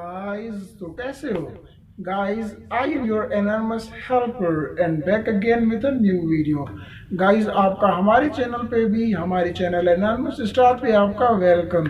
guys, तो कैसे हो guys? I am your enormous helper and back again with a new video. Guys, आपका हमारे चैनल पे भी हमारे चैनल एनॉर्मस स्टार पे आपका वेलकम।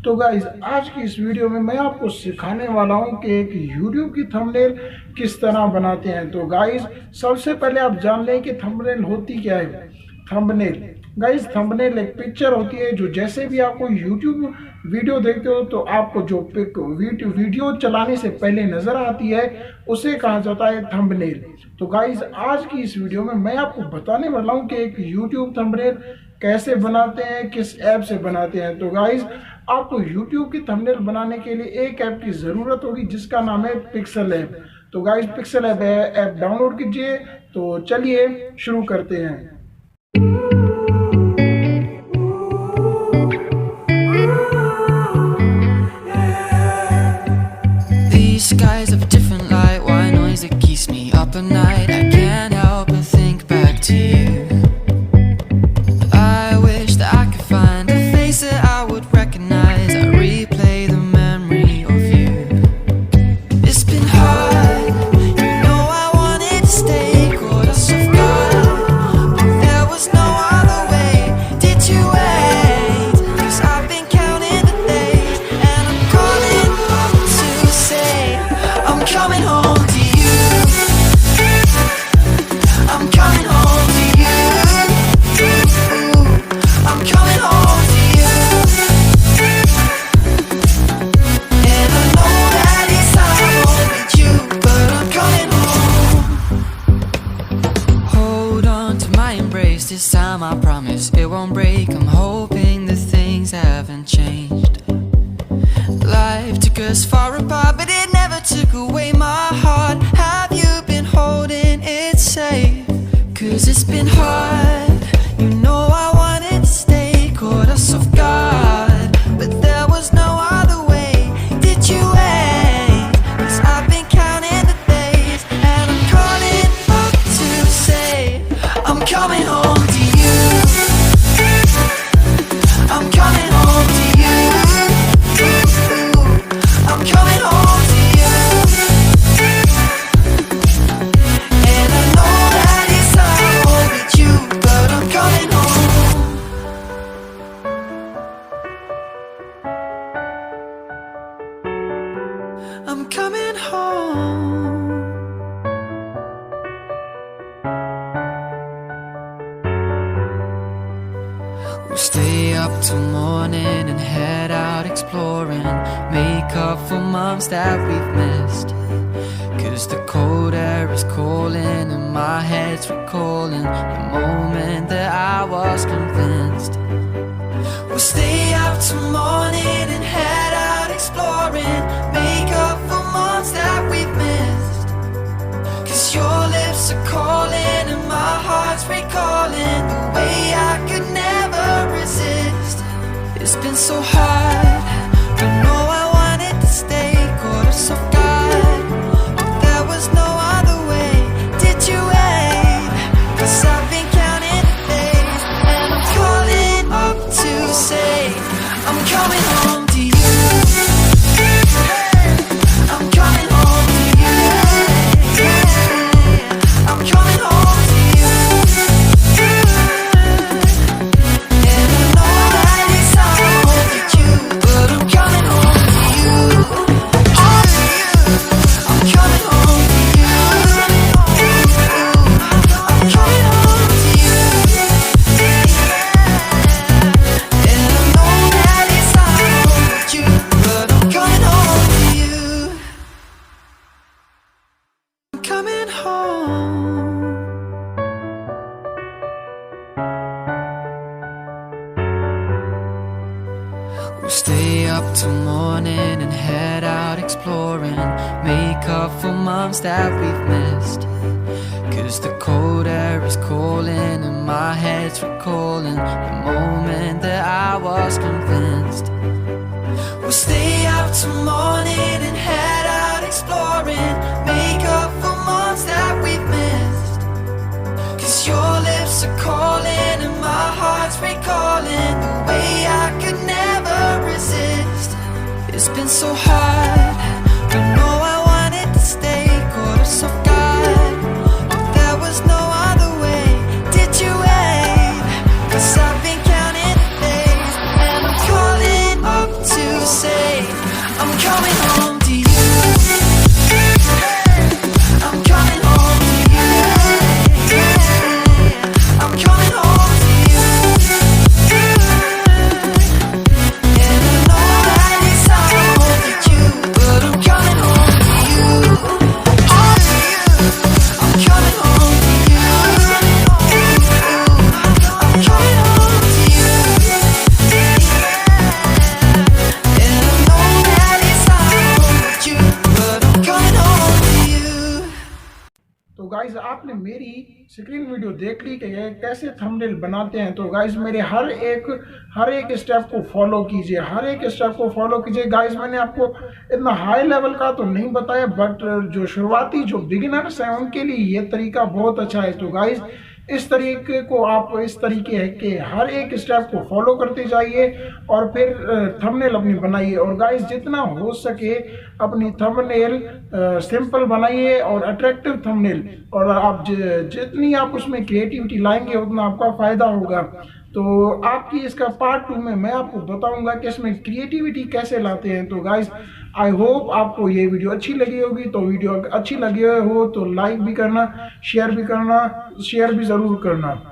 तो गाइज आज की इस वीडियो में मैं आपको सिखाने वाला हूं कि एक YouTube की थंबनेल किस तरह बनाते हैं। तो गाइज सबसे पहले आप जान लें कि थंबनेल होती क्या है। थंबनेल गाइस, थंबनेल एक पिक्चर होती है जो जैसे भी आपको YouTube वीडियो देखते हो तो आपको जो पिक वीडियो चलाने से पहले नजर आती है उसे कहा जाता है थंबनेल। तो गाइस आज की इस वीडियो में मैं आपको बताने वाला हूं कि एक YouTube थंबनेल कैसे बनाते हैं, किस ऐप से बनाते हैं। तो गाइस आपको YouTube की थंबनेल बनाने के लिए एक ऐप की ज़रूरत होगी जिसका नाम है पिक्सल ऐप। तो गाइस पिक्सल ऐप डाउनलोड कीजिए। तो चलिए शुरू करते हैं। These skies have a different light, why noise that keeps me up at night. I can't help but think back to you. I wish that I could find a face that I would recognize. I replay the memory of you. It's been hard, you know I wanted to stay, caught us off guard, but there was no other way. Did you wait? 'Cause I've been counting the days, and I'm calling up to say I'm coming home to you. I'm coming home to you. I'm coming home to you. And I know that it's hard with you, but I'm coming home. Hold on to my embrace, this time I promise it won't break. I'm hoping that things haven't changed. Life took us far apart, but it never took away my heart. Have you been holding it safe? 'Cause it's been hard, you know I wanted to stay, caught us off guard, but there was no other way. Did you wait? 'Cause I've been counting the days, and I'm calling up to say I'm coming home to you. I'm coming home to you. I'm coming home to you. And I know that it's hard with you, but I'm coming home. I'm coming home. We'll stay up till morning and head out exploring, make up for months that we've missed. 'Cause the cold air is calling and my head's recalling the moment that I was convinced. We'll stay up till morning and head out exploring, make up for months that we've missed. 'Cause your lips are calling and my heart's recalling the way I could never resist. It's been so hard, I know I wanted to stay, caught us off guard, but there was no other way. Did you wait? 'Cause I've been counting the days, and I'm calling up to say I'm coming home to you. I'm coming home to you. I'm coming home to you. And I know that it's hard with you, but I'm coming home to you. I'm coming home to you. I'm coming home to you. And I know that it's hard with you, but I'm coming home to you. I'm coming home. We'll stay up till morning and head out exploring, make up for months that we've missed. 'Cause the cold air is calling and my head's recalling the moment that I was convinced. We'll stay up till morning and head out exploring, make up for months that we've missed. 'Cause your lips are calling and my heart's recalling the way I could never resist. It's been so hard, guys आपने मेरी screen video देख ली कि ये कैसे thumbnail बनाते हैं। तो guys मेरे हर एक स्टेप को फॉलो कीजिए, हर एक स्टेप को फॉलो कीजिए। गाइज मैंने आपको इतना हाई लेवल का तो नहीं बताया, बट जो शुरुआती जो बिगिनर्स हैं उनके लिए ये तरीका बहुत अच्छा है। तो गाइज इस तरीके को आप इस तरीके के हर एक स्टेप को फॉलो करते जाइए और फिर थंबनेल अपनी बनाइए। और गाइस जितना हो सके अपनी थंबनेल सिंपल बनाइए और अट्रैक्टिव थंबनेल, और आप जितनी आप उसमें क्रिएटिविटी लाएंगे उतना आपका फायदा होगा। तो आपकी इसका पार्ट 2 में मैं आपको बताऊंगा कि इसमें क्रिएटिविटी कैसे लाते हैं। तो गाइस आई होप आपको ये वीडियो अच्छी लगी होगी। तो वीडियो अच्छी लगी हो तो लाइक भी करना, शेयर भी ज़रूर करना।